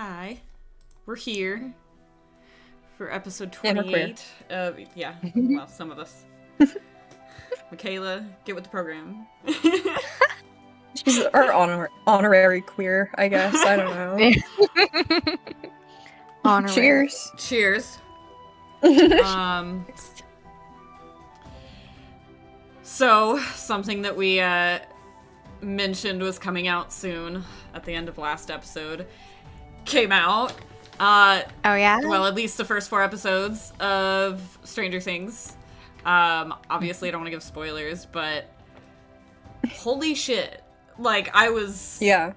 Hi. We're here for episode And we're queer. 28. Yeah, well, some of us. Michaela, get with the program. She's our honorary queer, I guess. I don't know. Honorary. Cheers. Cheers. So, something that we mentioned was coming out soon at the end of last episode came out. Oh yeah? Well, at least the first 4 episodes of Stranger Things. Obviously, I don't want to give spoilers, but holy shit. Like, Yeah.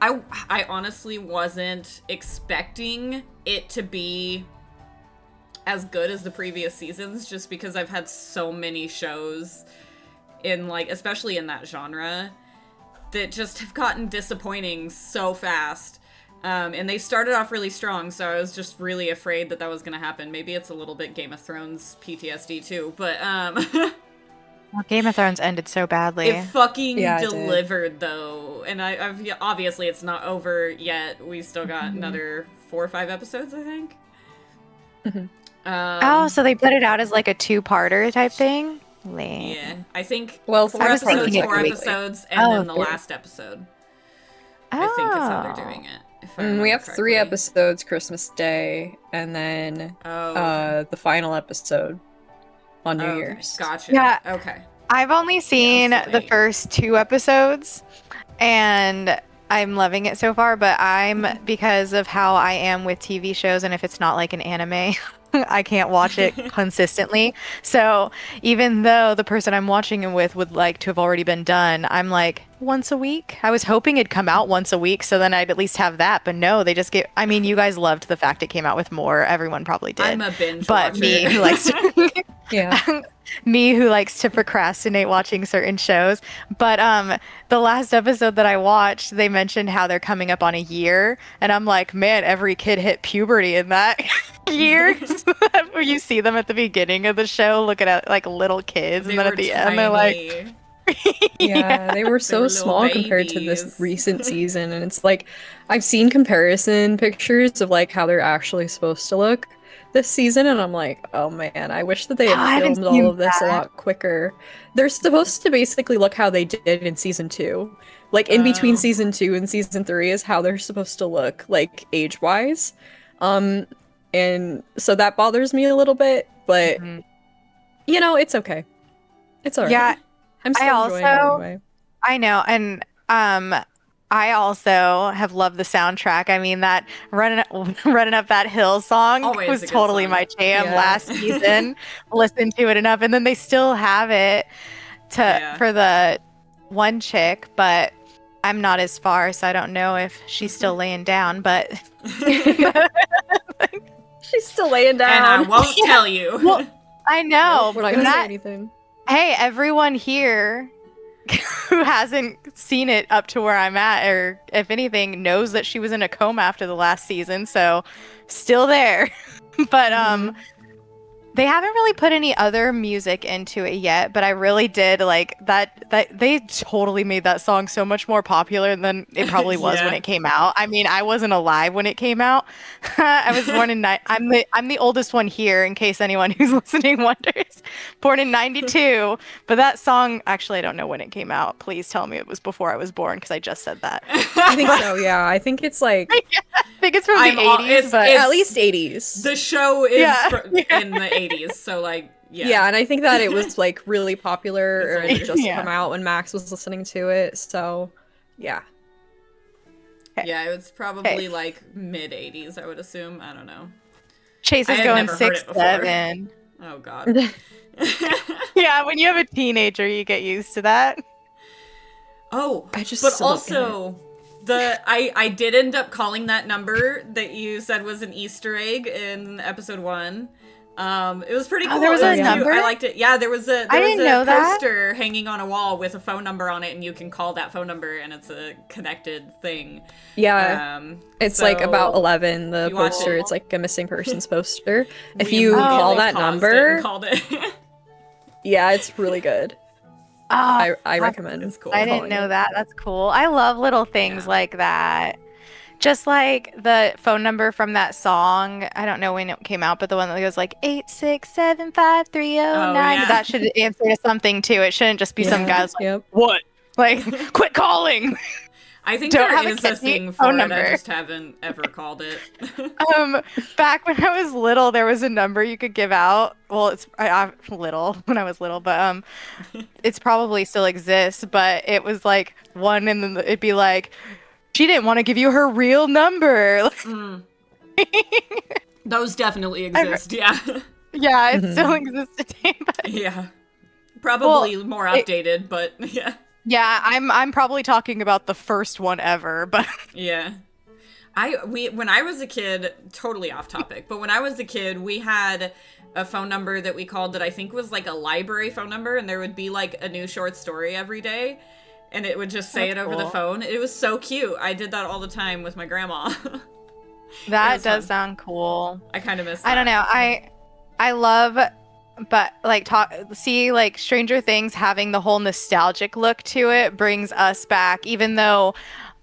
I honestly wasn't expecting it to be as good as the previous seasons, just because I've had so many shows in, like, especially in that genre, that just have gotten disappointing so fast. And they started off really strong, so I was just really afraid that was gonna happen. Maybe it's a little bit Game of Thrones PTSD too, but Well, Game of Thrones ended so badly. it fucking Yeah, it delivered, though. And I've obviously it's not over yet. We still got another 4 or 5 episodes, I think. Oh, so they put it out as like a 2-parter type thing? Lame. Yeah, I think Well, 4 I was thinking episodes, it 4 weekly. episodes, and Oh, then the okay. last episode. I think is how they're doing it. If I remember We have 3 correctly. episodes Christmas Day, and then Oh, the final episode on New okay. Year's. Gotcha. Yeah. Okay. I've only seen so the 8. first 2 episodes, and I'm loving it so far, but because of how I am with TV shows, and if it's not like an anime, I can't watch it consistently. So even though the person I'm watching it with would like to have already been done, I'm like, once a week? I was hoping it'd come out once a week, so then I'd at least have that, but no, they just I mean, you guys loved the fact it came out with more. Everyone probably did. I'm a binge But watcher. me, who likes to... Yeah. me who likes to procrastinate watching certain shows. But the last episode that I watched, they mentioned how they're coming up on a year, and I'm like, man, every kid hit puberty in that year. Where you see them at the beginning of the show looking at like little kids, They and then were at the end they're like, tiny. Yeah, they were so were little small compared to this babies. recent season, and it's like I've seen comparison pictures of like how they're actually supposed to look this season, and I'm like, oh man, I wish that they Oh, I had haven't filmed seen all of this a that. lot quicker. They're supposed to basically look how they did in season 2. Like in between Oh. season 2 and season 3 is how they're supposed to look, like age-wise. And so that bothers me a little bit, but Mhm. you know, it's okay. It's alright. Yeah, I'm still enjoying it also- anyway. I know, and I also have loved the soundtrack. I mean, that running up that hill song Always a was good totally song. my jam Yeah. last season. Listened to it enough, and then they still have it Yeah. for the one chick, but I'm not as far, so I don't know if she's still laying down. But She's still laying And I down. won't tell you. Well, I know We're not gonna say that. anything. Hey, everyone here who hasn't seen it up to where I'm at, or if anything, knows that she was in a coma after the last season, so still there. But they haven't really put any other music into it yet, but I really did like that they totally made that song so much more popular than it probably was when Yeah. it came out. I mean, I wasn't alive when it came out. I was born in I'm the oldest one here, in case anyone who's listening wonders. Born in 92, but that song, actually I don't know when it came out. Please tell me it was before I was born, because I just said that. I think so, yeah. I think it's like I think it's from the I'm all- 80s, it's- but it's- at least 80s. The show is Yeah. in the 80s, so like, yeah. yeah. And I think that it was like really popular, or it It's had just Yeah. come out when Max was listening to it. So, yeah. Yeah, it was probably Okay. like mid 80s, I would assume. I don't know. Chase I is had going never heard it 6'7". before. Oh god. Yeah, when you have a teenager, you get used to that. Oh, I just but still don't get also I did end up calling that number that you said was an Easter egg in episode 1. It was pretty Oh, cool. there was It a cute. number? I liked it. Yeah, there was a I didn't know that. poster hanging on a wall with a phone number on it, and you can call that phone number, and it's a connected thing. Yeah. It's like so about 11, the if you watch poster. it- It's like a missing persons poster. If we you immediately call that paused it number, and called it. yeah, it's really good. Oh, I recommend. It's cool. I didn't calling know it. that. That's cool. I love little things Yeah. like that. Just like the phone number from that song, I don't know when it came out, but the one that goes like 8675309. Oh, yeah. That should answer to something too. It shouldn't just be some guys like, Yep. what? Like, quit calling. I think Don't there have a is a catchy thing phone for it. I number. just haven't ever called it. Back when I was little, there was a number you could give out. Well, I'm little when I was little, but it's probably still exists. But it was like one, and then it'd be like, she didn't want to give you her real number. Mm. Those definitely exist. Yeah. Yeah, it still exists today. But Yeah. Probably more updated, but yeah. yeah, I'm probably talking about the first one ever, but Yeah. When I was a kid, totally off topic, but when I was a kid, we had a phone number that we called that I think was like a library phone number, and there would be like a new short story every day, and it would just say That's it over the cool. phone. It was so cute. I did that all the time with my grandma. that was does fun. sound cool. I kind of miss that. I don't know. I love, but like like Stranger Things having the whole nostalgic look to it brings us back, even though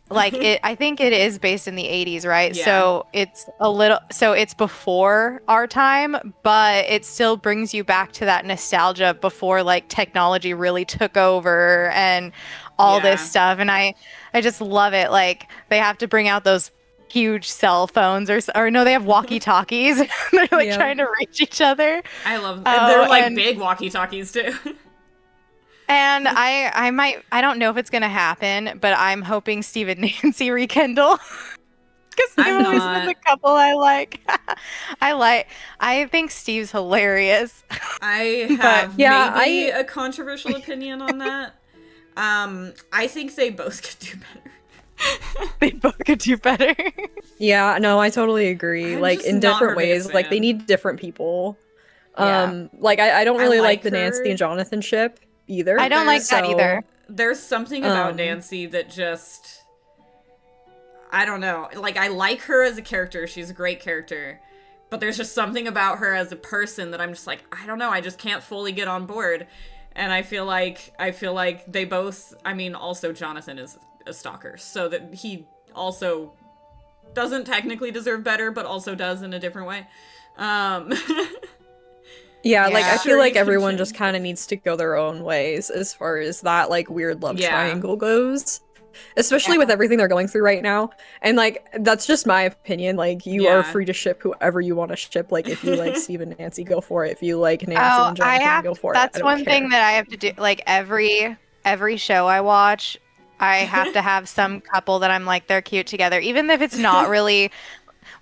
like I think it is based in the 80s, right? Yeah. So it's it's before our time, but it still brings you back to that nostalgia before like technology really took over and all this Yeah. stuff. And I just love it. Like they have to bring out those huge cell phones or no, they have walkie-talkies. They're like Yeah. trying to reach each other. I love Oh, they're like and- big walkie-talkies too. And I don't know if it's gonna happen, but I'm hoping Steve and Nancy rekindle. Because they've I'm always not. been the couple I like. I think Steve's hilarious. I have yeah, maybe a controversial opinion on that. I think they both could do better. They both could do better. Yeah, no, I totally agree. I'm like just in not different her biggest ways. Like they fan. need different people. Yeah. Like I don't really like like the Nancy her. and Jonathan ship either. I don't like that so- either. There's something about Um, Nancy that just I don't know. Like I like her as a character. She's a great character. But there's just something about her as a person that I'm just like, I don't know, I just can't fully get on board. And I feel like they both, I mean, also Jonathan is a stalker, so that he also doesn't technically deserve better, but also does in a different way. Yeah, like I Yeah. feel Sure, like you can everyone change. just kind of needs to go their own ways as far as that like weird love Yeah. triangle goes. Especially Yeah. with everything they're going through right now. And like that's just my opinion. Like you Yeah. are free to ship whoever you want to ship. Like if you like Steve and Nancy, go for it. If you like Nancy Oh, and Jonathan, go for it. I that's don't one care. thing that I have to do. Like every show I watch, I have to have some couple that I'm like they're cute together, even if it's not really.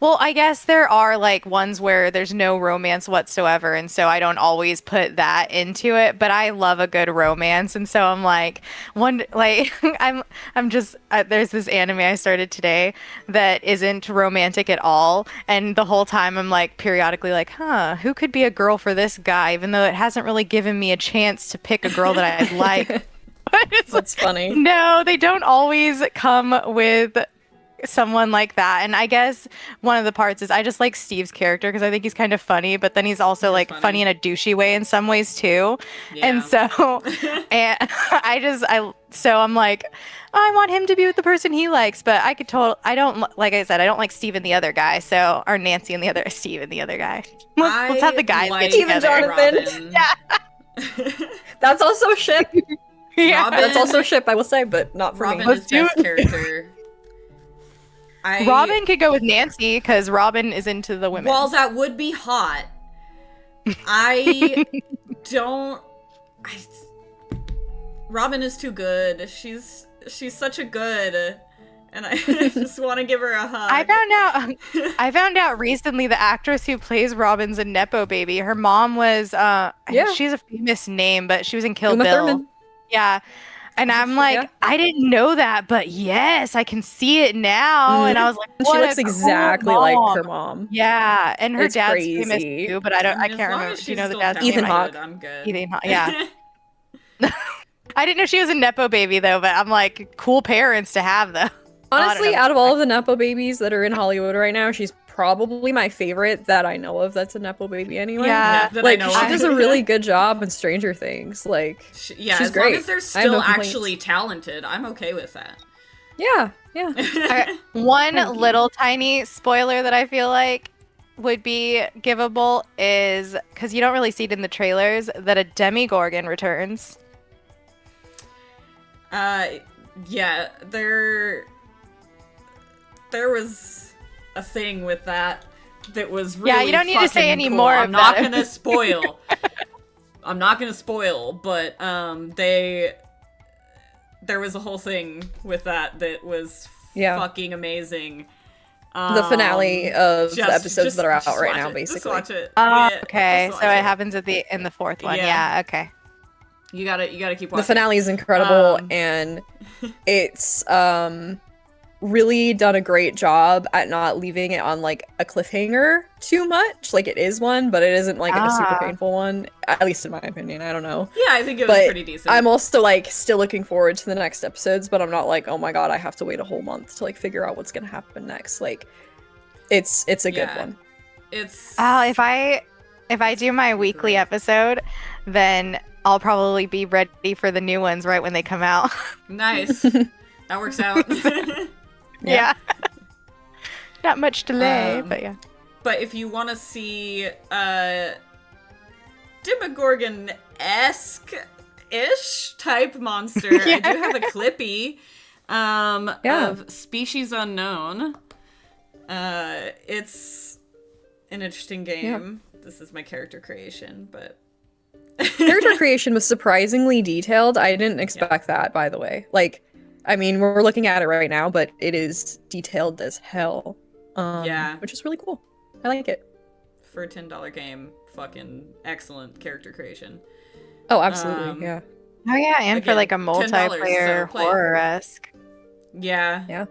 Well, I guess there are like ones where there's no romance whatsoever, and so I don't always put that into it. But I love a good romance, and so I'm like I'm just there's this anime I started today that isn't romantic at all, and the whole time I'm like periodically like, who could be a girl for this guy, even though it hasn't really given me a chance to pick a girl that I'd like. But it's like, That's funny. no, they don't always come with someone like that. And I guess one of the parts is I just like Steve's character because I think he's kind of funny, but then he's also He's like funny. funny in a douchey way in some ways too. And Yeah. so and so I'm like, I want him to be with the person he likes, but I don't like I said, I don't like Steve and the other guy. So or Nancy and the other Steve and the other guy. Let's have the guys like get Steve and together. Jonathan. Robin. That's also a ship. Yeah. Robin- That's also a ship, I will say, but not for Robin me. Let's is do best character. Robin could go with Nancy because Robin is into the women. Well, that would be hot. I don't. Robin is too good. She's such a good, and I just want to give her a hug. I found out recently the actress who plays Robin's a nepo baby. Her mom was she's a famous name, but she was in Kill Uma Bill. Thurman. Yeah. And I'm like, Yeah. I didn't know that, but yes, I can see it now. And I was like, And what she looks a cool exactly like mom. her mom. Yeah, and her It's dad's crazy. famous too, but I As can't long remember. as Do you know she's the still dad's Ethan name? talented, Hawke. I'm good. Ethan Hawke, yeah. I didn't know she was a nepo baby though, but I'm like, cool parents to have though. Honestly, know. out of all of the Nepo babies that are in Hollywood right now, she's probably my favorite that I know of that's a Nepo baby anyway. Yeah. That Like, I know she of. does a really good job in Stranger Things. Like, Yeah, she's as long great. as they're I have no still complaints. actually talented, I'm okay with that. Yeah, yeah. Okay, one Thank you. little tiny spoiler that I feel like would be givable is because you don't really see it in the trailers that a Demigorgon returns. Yeah, there was a thing with that was really Yeah, you don't need to say fucking any cool. more I'm of not that. gonna spoil. I'm not gonna spoil, but there was a whole thing with that was Yeah. fucking amazing. The finale of the episodes that are out just right watch now, it. Just basically. watch it. Oh, Yeah, okay. just So watch it happens in the fourth one. Yeah. Yeah, okay. You gotta keep watching. The finale is incredible, Um, and it's really done a great job at not leaving it on like a cliffhanger too much. Like it is one, but it isn't like a super painful one, at least in my opinion. I don't know. Yeah, I think it was But pretty decent. I'm also like still looking forward to the next episodes, but I'm not like, oh my god, I have to wait a whole month to like figure out what's gonna happen next. Like it's a good one. It's If I do my weekly great. episode, then I'll probably be ready for the new ones right when they come out. Nice. That works out. Yeah. Not much delay, Um, but yeah. But if you want to see Demogorgon-esque-ish type monster, I do have a clippy of Species Unknown. It's an interesting game. Yeah. This is my character creation, but... Character creation was surprisingly detailed. I didn't expect that, by the way. Like, I mean, we're looking at it right now, but it is detailed as hell. Which is really cool. I like it. For a $10 game, fucking excellent character creation. Oh, absolutely, yeah. Oh yeah, and again, for like a $10, multiplayer so horror-esque. Yeah. Yeah.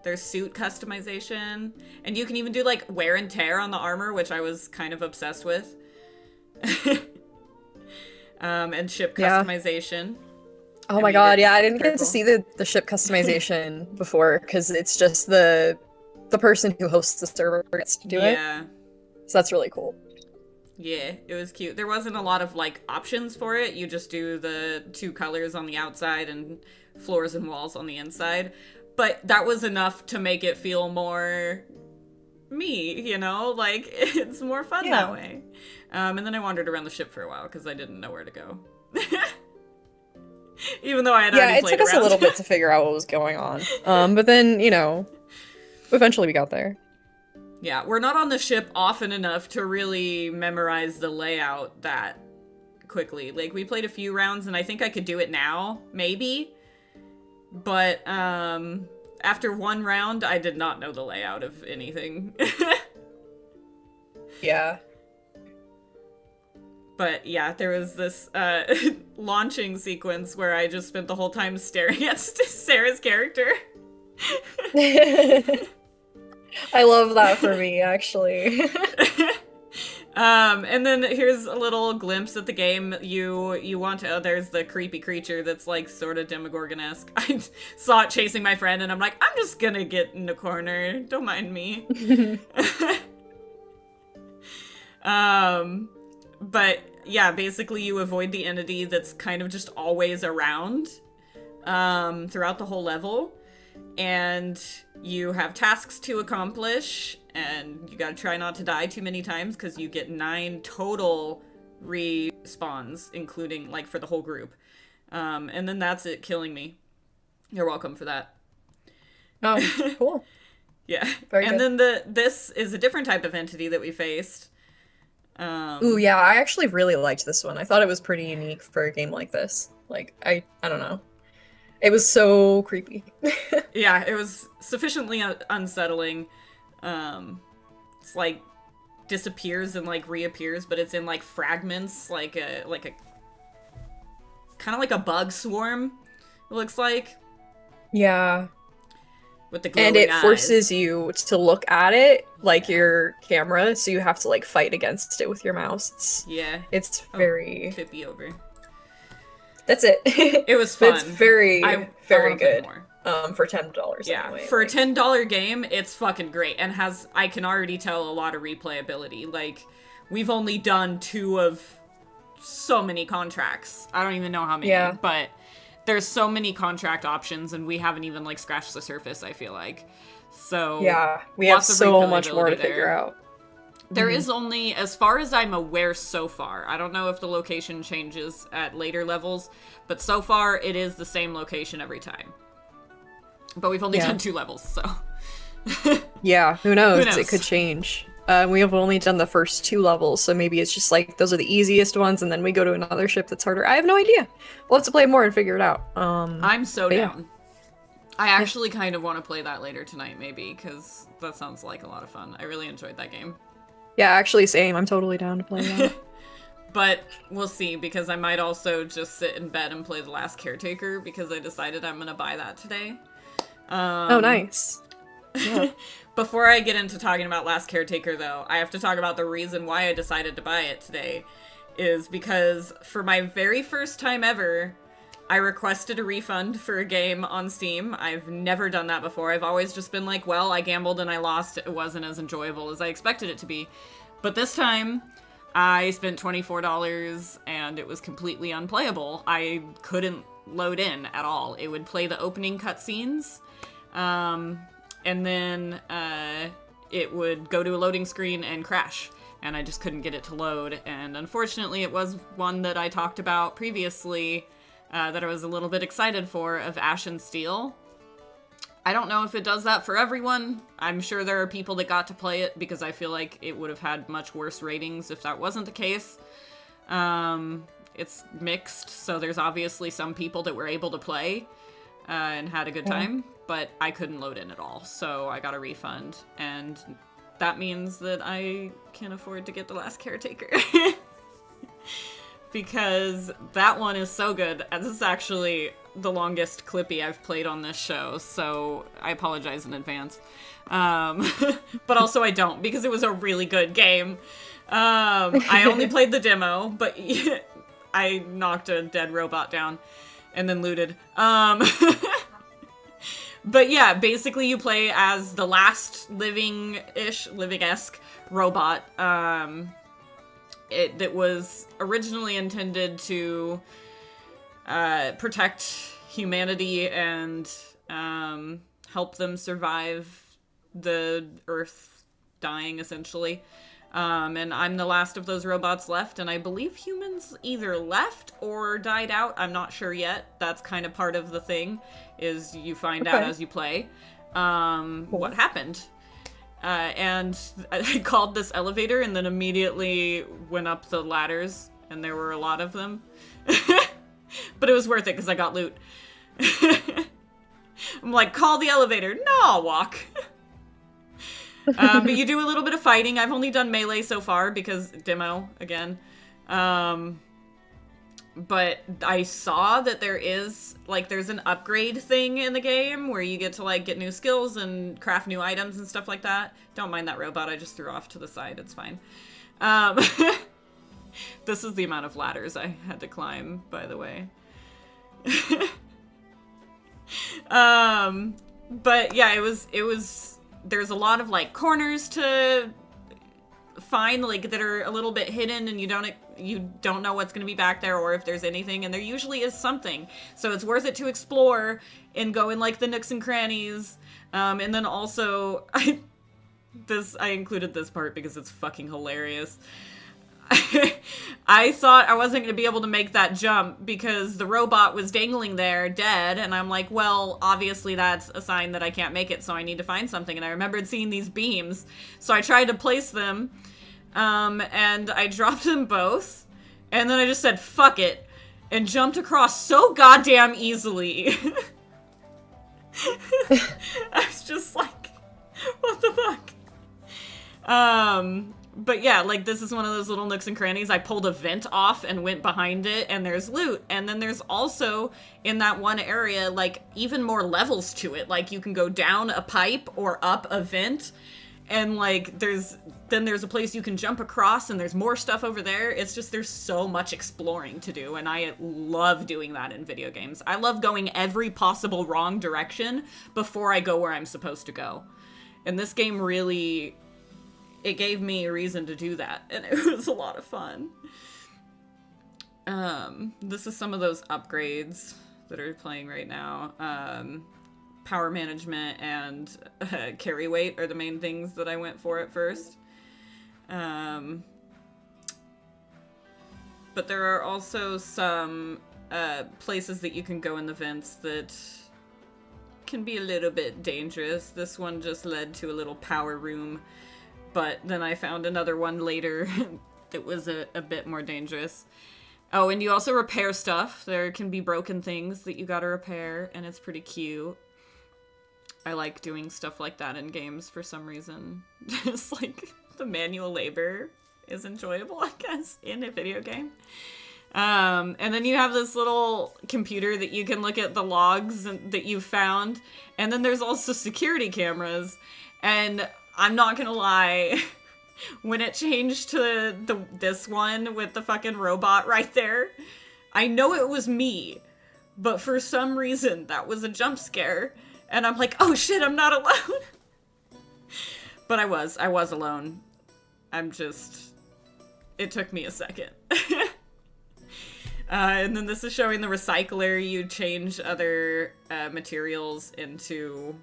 There's suit customization, and you can even do like wear and tear on the armor, which I was kind of obsessed with. And ship customization. Oh my god, yeah, I didn't get to see the ship customization before, because it's just the person who hosts the server gets to do it. Yeah. So that's really cool. Yeah, it was cute. There wasn't a lot of like options for it. You just do the 2 colors on the outside and floors and walls on the inside. But that was enough to make it feel more me, you know? Like, it's more fun that way. And then I wandered around the ship for a while because I didn't know where to go. Even though I had already played around. Yeah, it took us a little bit to figure out what was going on. But then, you know, eventually we got there. Yeah, we're not on the ship often enough to really memorize the layout that quickly. Like, we played a few rounds, and I think I could do it now, maybe. But, after one round, I did not know the layout of anything. Yeah. But, yeah, there was this, launching sequence where I just spent the whole time staring at Sarah's character. I love that for me, actually. And then here's a little glimpse at the game. You want to... Oh, there's the creepy creature that's, like, sort of Demogorgon-esque. I saw it chasing my friend, and I'm like, I'm just gonna get in the corner. Don't mind me. But, yeah, basically you avoid the entity that's kind of just always around throughout the whole level. And you have tasks to accomplish, and you gotta try not to die too many times, because you get 9 total respawns, including, like, for the whole group. And then that's it killing me. You're welcome for that. Oh, cool. Yeah. Very and good. then this is a different type of entity that we faced. Ooh, yeah, I actually really liked this one. I thought it was pretty unique for a game like this. Like, I don't know. It was so creepy. Yeah, it was sufficiently unsettling. It's like disappears and like reappears, but it's in like fragments, like a kind of like a bug swarm. It looks like. Yeah. With the glowing and it eyes. forces you to look at it like your camera, so you have to like fight against it with your mouse. It's very Tippy over. That's it. It was fun. It's very very good. For $10 Yeah, anyway. for a $10 game, it's fucking great, and I can already tell a lot of replayability. Like, we've only done 2 of so many contracts. I don't even know how many, but there's so many contract options, and we haven't even like scratched the surface, I feel like. So yeah, we have so much more to figure out. There is only, as far as I'm aware so far, I don't know if the location changes at later levels, but so far it is the same location every time. But we've only done 2 levels, so. Yeah, who knows? It could change. We have only done the first 2 levels, so maybe it's just like those are the easiest ones, and then we go to another ship that's harder. I have no idea. We'll have to play more and figure it out. I'm so down. I actually kind of want to play that later tonight, maybe, because that sounds like a lot of fun. I really enjoyed that game. Yeah, actually, same. I'm totally down to play that. But we'll see, because I might also just sit in bed and play The Last Caretaker, because I decided I'm going to buy that today. Oh, nice. Yeah. Before I get into talking about Last Caretaker, though, I have to talk about the reason why I decided to buy it today, is because for my very first time ever, I requested a refund for a game on Steam. I've never done that before. I've always just been like, well, I gambled and I lost. It wasn't as enjoyable as I expected it to be. But this time, I spent $24 and it was completely unplayable. I couldn't load in at all. It would play the opening cutscenes, and then it would go to a loading screen and crash. And I just couldn't get it to load. And unfortunately, it was one that I talked about previously, that I was a little bit excited for, of Ash and Steel. I don't know if it does that for everyone. I'm sure there are people that got to play it, because I feel like it would have had much worse ratings if that wasn't the case. It's mixed, so there's obviously some people that were able to play and had a good time, but I couldn't load in at all, so I got a refund, and that means that I can afford to get The Last Caretaker. Because that one is so good. This is actually the longest Clippy I've played on this show, so I apologize in advance. But also I don't, because it was a really good game. I only played the demo, but I knocked a dead robot down and then looted. But yeah, basically you play as the last living-esque robot, that was originally intended to protect humanity and help them survive the Earth dying, essentially. And I'm the last of those robots left, and I believe humans either left or died out. I'm not sure yet. That's kind of part of the thing, is you find out as you play what happened. And I called this elevator and then immediately went up the ladders, and there were a lot of them. But it was worth it because I got loot. I'm like, call the elevator. No, I'll walk. But you do a little bit of fighting. I've only done melee so far because demo, again. But I saw that there's an upgrade thing in the game where you get to, like, get new skills and craft new items and stuff like that. Don't mind that robot, I just threw off to the side, it's fine. This is the amount of ladders I had to climb, by the way. But yeah, it was, there's a lot of, like, corners to find, like, that are a little bit hidden, and you don't know what's going to be back there or if there's anything, and there usually is something, so it's worth it to explore and go in, like, the nooks and crannies. And then also I included this part because it's fucking hilarious. I thought I wasn't going to be able to make that jump because the robot was dangling there dead, and I'm like, well, obviously that's a sign that I can't make it, so I need to find something. And I remembered seeing these beams, so I tried to place them, and I dropped them both, and then I just said, fuck it, and jumped across so goddamn easily. I was just like, what the fuck? But yeah, like, this is one of those little nooks and crannies. I pulled a vent off and went behind it, and there's loot. And then there's also, in that one area, like, even more levels to it. Like, you can go down a pipe or up a vent, and, like, there's a place you can jump across, and there's more stuff over there. It's just, there's so much exploring to do, and I love doing that in video games. I love going every possible wrong direction before I go where I'm supposed to go. And this game really, it gave me a reason to do that, and it was a lot of fun. This is some of those upgrades that are playing right now. Power management and carry weight are the main things that I went for at first. But there are also some places that you can go in the vents that can be a little bit dangerous. This one just led to a little power room, but then I found another one later that was a bit more dangerous. Oh, and you also repair stuff. There can be broken things that you gotta repair, and it's pretty cute. I like doing stuff like that in games for some reason. Just like the manual labor is enjoyable, I guess, in a video game. And then you have this little computer that you can look at the logs that you've found. And then there's also security cameras. And I'm not gonna lie, when it changed to this one with the fucking robot right there, I know it was me, but for some reason that was a jump scare. And I'm like, oh shit, I'm not alone. But I was alone. It took me a second. And then this is showing the recycler. You change other materials into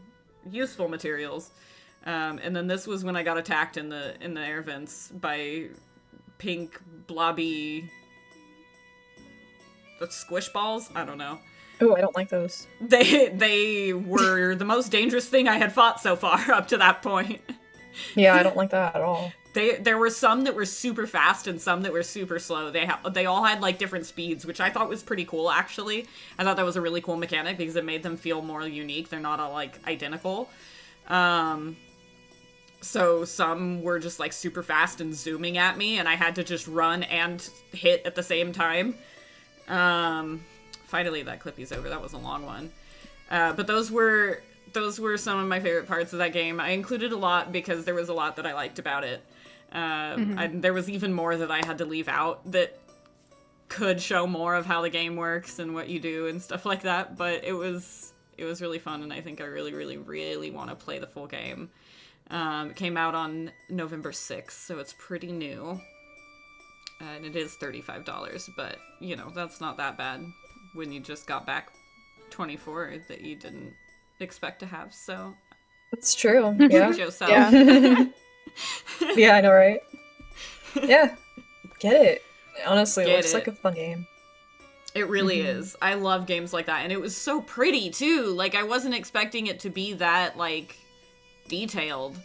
useful materials. And then this was when I got attacked in the air vents by pink blobby squish balls. I don't know. Oh, I don't like those. They were the most dangerous thing I had fought so far up to that point. Yeah, I don't like that at all. There were some that were super fast and some that were super slow. They all had like different speeds, which I thought was pretty cool actually. I thought that was a really cool mechanic because it made them feel more unique. They're not all like identical. So some were just like super fast and zooming at me, and I had to just run and hit at the same time. Finally, that clippy's over. That was a long one. But those were some of my favorite parts of that game. I included a lot because there was a lot that I liked about it. And there was even more that I had to leave out that could show more of how the game works and what you do and stuff like that. But it was really fun, and I think I really, really, really want to play the full game. It came out on November 6th, so it's pretty new. And it is $35, but, you know, that's not that bad when you just got back 24 that you didn't expect to have, so... That's true, yeah. Yourself. Yeah. Yeah, I know, right? Yeah, get it. Honestly, it looks like a fun game. It really is. I love games like that, and it was so pretty, too. Like, I wasn't expecting it to be that, like, detailed.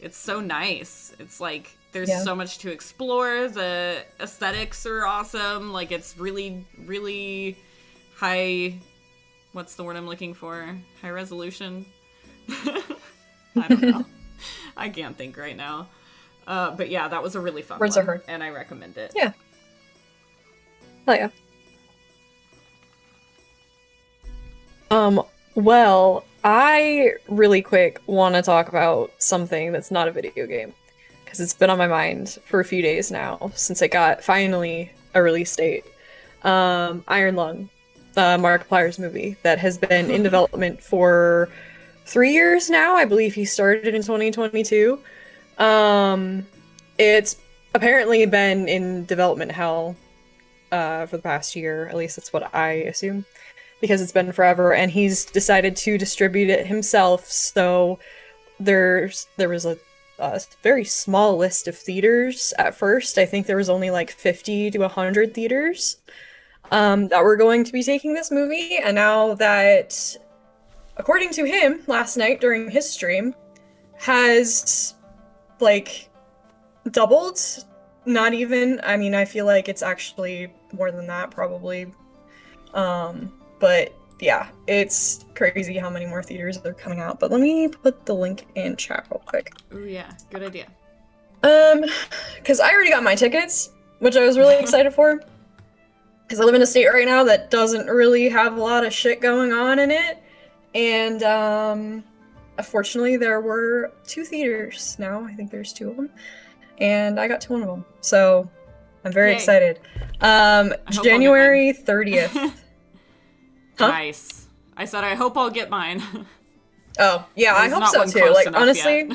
It's so nice. It's like... There's so much to explore. The aesthetics are awesome. Like, it's really, really high... What's the word I'm looking for? High resolution? I don't know. I can't think right now. But yeah, that was a really fun one. And I recommend it. Yeah. Hell yeah. Well, I really quick want to talk about something that's not a video game. Because it's been on my mind for a few days now, since it got finally a release date. Iron Lung, the Markiplier's movie that has been in development for 3 years now. I believe he started in 2022. It's apparently been in development hell for the past year, at least that's what I assume, because it's been forever, and he's decided to distribute it himself. So there was a very small list of theaters at first. I think there was only like 50 to 100 theaters that were going to be taking this movie, and now that, according to him last night during his stream, has like doubled. Not even, I mean, I feel like it's actually more than that probably, but yeah, it's crazy how many more theaters are coming out. But let me put the link in chat real quick. Ooh, yeah, good idea. Because I already got my tickets, which I was really excited for. Because I live in a state right now that doesn't really have a lot of shit going on in it. And, unfortunately, there were 2 theaters now. I think there's 2 of them. And I got to one of them. So, I'm very excited. January 30th. Huh? Nice. I said I hope I'll get mine. Oh, yeah, I hope so too. Like, honestly,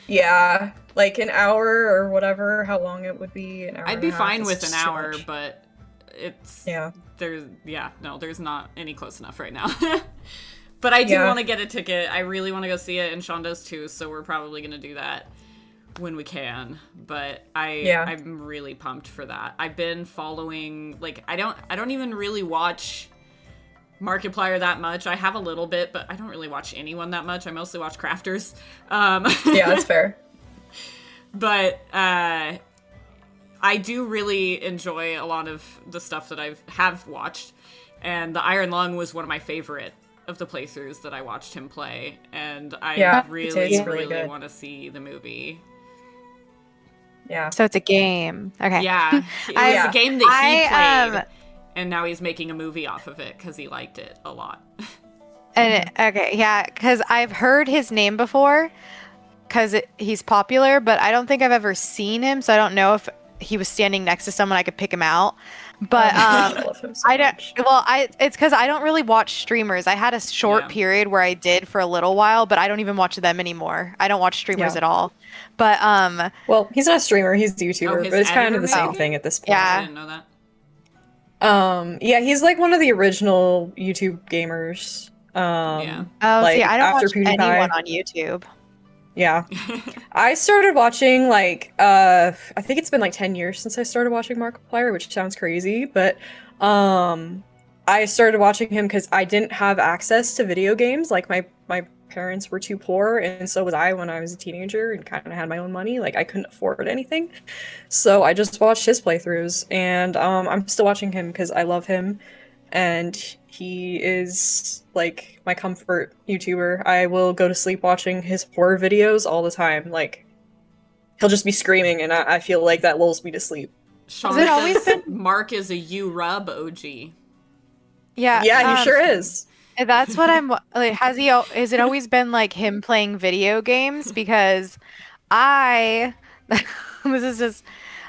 yeah, like an hour or whatever, how long it would be, an hour. I'd be fine with an hour, but there's not any close enough right now. But I do want to get a ticket. I really want to go see it, and Sean does too, so we're probably going to do that when we can. But I'm really pumped for that. I've been following, like, I don't even really watch Markiplier that much. I have a little bit, but I don't really watch anyone that much. I mostly watch crafters. Yeah, that's fair. But I do really enjoy a lot of the stuff that I have watched, and the Iron Lung was one of my favorite of the playthroughs that I watched him play, and I really want to see the movie. Yeah. So it's a game. Okay. Yeah. It was a game that he played, and now he's making a movie off of it because he liked it a lot. Because I've heard his name before, because he's popular, but I don't think I've ever seen him, so I don't know if he was standing next to someone I could pick him out. But it's because I don't really watch streamers. I had a short period where I did for a little while, but I don't even watch them anymore. I don't watch streamers at all. But well, he's not a streamer, he's a YouTuber, but it's kind of the same thing at this point. Yeah. I didn't know that. He's like one of the original YouTube gamers. I don't watch anyone on YouTube. Yeah. I started watching, like, I think it's been like 10 years since I started watching Markiplier, which sounds crazy, but I started watching him because I didn't have access to video games. Like, my parents were too poor, and so was I when I was a teenager and kind of had my own money. Like, I couldn't afford anything. So I just watched his playthroughs, and I'm still watching him because I love him, and he is, like, my comfort YouTuber. I will go to sleep watching his horror videos all the time. Like, he'll just be screaming, and I feel like that lulls me to sleep. Sean says always been... Mark is a U-Rub OG. Yeah, he sure is. That's what I'm like. Has it always been like him playing video games? Because this is just,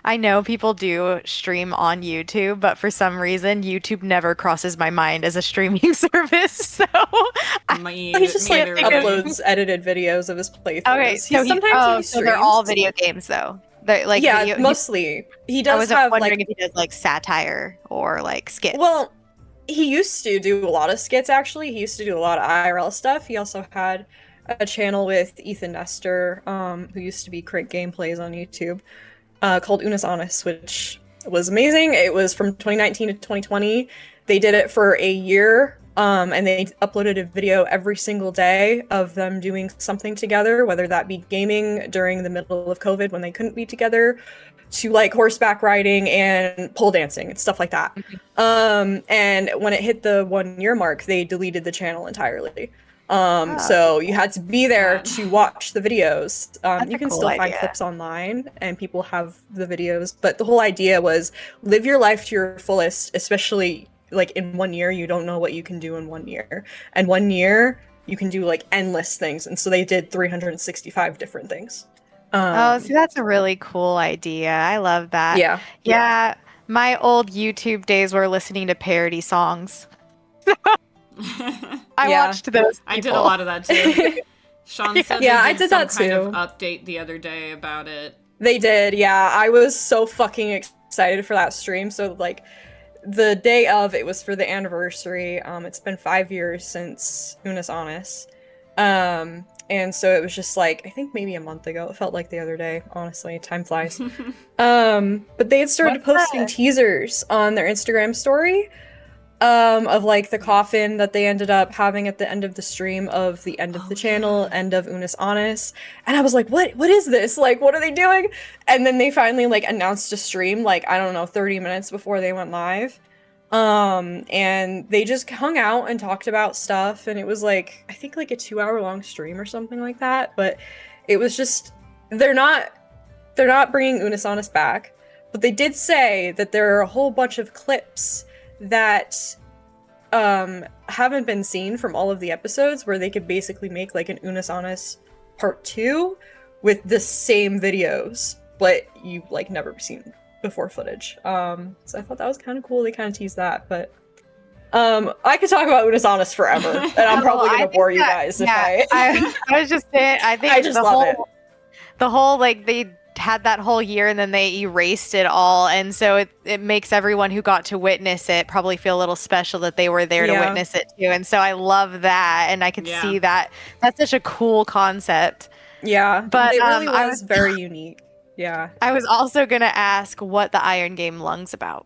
I know people do stream on YouTube, but for some reason YouTube never crosses my mind as a streaming service. So he just like uploads edited videos of his playthroughs. Okay, so they're all video games though. Like mostly. He does. I was wondering if he does like satire or like skits. Well, he used to do a lot of skits, actually. He used to do a lot of IRL stuff. He also had a channel with Ethan Nestor, who used to be Crank Gameplays on YouTube, called Unis Honest, which was amazing. It was from 2019 to 2020. They did it for a year, and they uploaded a video every single day of them doing something together, whether that be gaming during the middle of COVID when they couldn't be together, to like horseback riding and pole dancing and stuff like that. And when it hit the 1 year mark, they deleted the channel entirely. So you had to be there to watch the videos. You can still find clips online and people have the videos, but the whole idea was live your life to your fullest, especially like in 1 year. You don't know what you can do in 1 year, and 1 year you can do like endless things. And so they did 365 different things. See, that's a really cool idea. I love that. Yeah. My old YouTube days were listening to parody songs. I watched those. I did a lot of that too. Sean said I did that kind too. Of update the other day about it. They did, yeah. I was so fucking excited for that stream. So like the day of, it was for the anniversary. It's been 5 years since Unis Honest. And so it was just like, I think maybe a month ago. It felt like the other day, honestly. Time flies. But they had started posting teasers on their Instagram story of like the coffin that they ended up having at the end of the stream of the end of the channel, end of Unis Honest. And I was like, what is this? Like, what are they doing? And then they finally like announced a stream, like, I don't know, 30 minutes before they went live. And they just hung out and talked about stuff, and it was like, I think like a 2-hour long stream or something like that. But it was just, they're not bringing Unis Honest back, but they did say that there are a whole bunch of clips that haven't been seen from all of the episodes, where they could basically make like an Unis Honest part 2 with the same videos, but you like never seen before footage. So I thought that was kind of cool. They kind of teased that, but I could talk about Unis Honest forever, and I'm probably gonna bore you guys if I was just saying, I think I just love it. The whole like they had that whole year and then they erased it all, and so it makes everyone who got to witness it probably feel a little special that they were there to witness it too. And so I love that, and I could see that. That's such a cool concept. Yeah, but it really was very unique. Yeah. I was also gonna ask what the Iron Game Lung's about.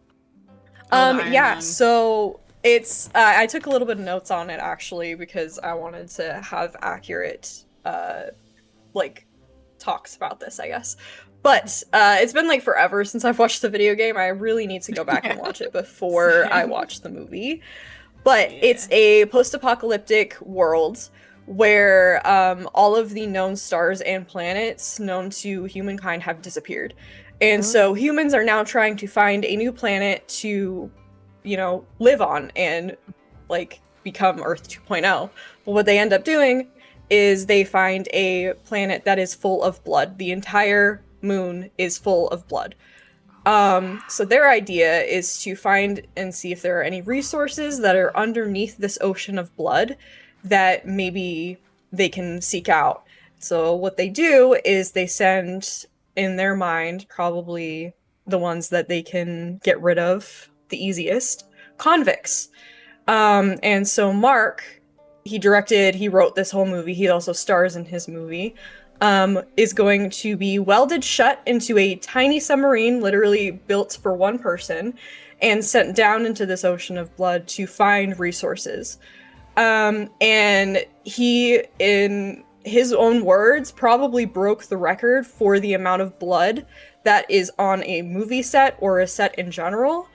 So it's I took a little bit of notes on it actually because I wanted to have accurate like talks about this, I guess. But it's been like forever since I've watched the video game. I really need to go back and watch it before I watch the movie. But it's a post-apocalyptic world where all of the known stars and planets known to humankind have disappeared. And so humans are now trying to find a new planet to, you know, live on and like become Earth 2.0. But what they end up doing is they find a planet that is full of blood. The entire moon is full of blood. So their idea is to find and see if there are any resources that are underneath this ocean of blood that maybe they can seek out. So what they do is they send, in their mind, probably the ones that they can get rid of the easiest, convicts. And so Mark, he wrote this whole movie, he also stars in his movie, is going to be welded shut into a tiny submarine, literally built for one person, and sent down into this ocean of blood to find resources. And he, in his own words, probably broke the record for the amount of blood that is on a movie set or a set in general.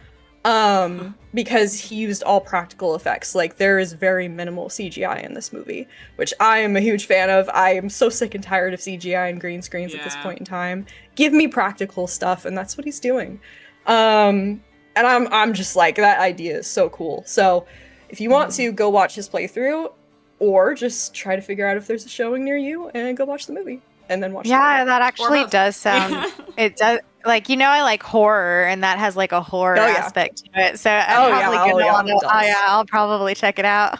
Because he used all practical effects. Like, there is very minimal CGI in this movie, which I am a huge fan of. I am so sick and tired of CGI and green screens at this point in time. Give me practical stuff, and that's what he's doing. And I'm just like, that idea is so cool. So, if you want to, go watch his playthrough, or just try to figure out if there's a showing near you, and go watch the movie. And then watch the movie. That actually does sound... It does... Like, you know, I like horror, and that has like a horror aspect to it. So I'll probably check it out.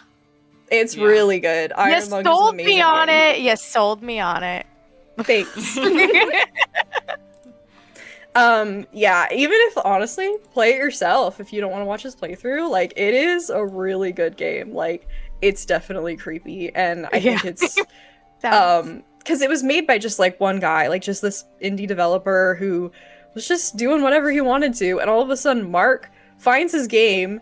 It's really good. You sold me on it. You sold me on it. Thanks. Even if honestly, play it yourself if you don't want to watch his playthrough. Like, it is a really good game. Like, it's definitely creepy, and I think it's because it was made by just like one guy, like just this indie developer who was just doing whatever he wanted to, and all of a sudden Mark finds his game,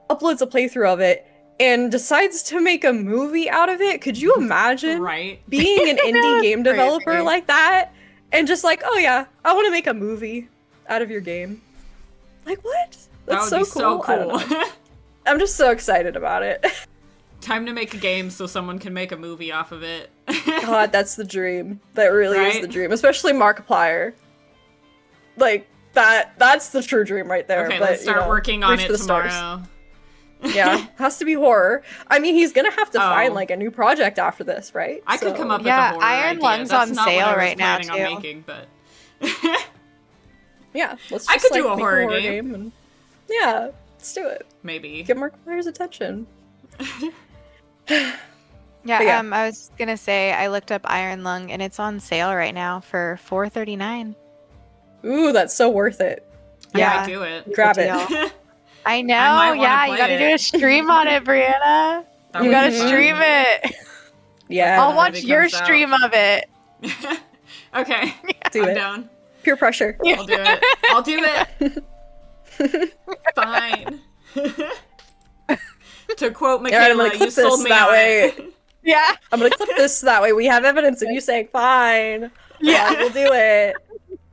uploads a playthrough of it, and decides to make a movie out of it. Could you imagine being an indie game developer like that? And just like, oh yeah, I want to make a movie out of your game. Like, what? That's so cool. I don't know. I'm just so excited about it. Time to make a game so someone can make a movie off of it. God, that's the dream. That really is the dream. Especially Markiplier. Like, that's the true dream right there. Okay, but, let's start working on it tomorrow. Yeah, has to be horror. I mean, he's gonna have to find like a new project after this, right? I could come up with a horror Iron idea. Lung's That's on not sale what I was right now, planning too. on making, but yeah, let's just, I could like, do a make horror game. and... Yeah, let's do it. Maybe. Get Markiplier's attention. I was gonna say I looked up Iron Lung and it's on sale right now for $4.39. Ooh, that's so worth it. I might do it. Grab it. I know. You gotta do a stream on it, Brianna. You gotta stream it. Yeah. I'll watch your stream of it. Okay. I'm down. Peer pressure. I'll do it. I'll do it. Fine. To quote Michaela, you sold me that way. Yeah. I'm gonna clip this that way we have evidence of you saying fine. Yeah, we'll do it.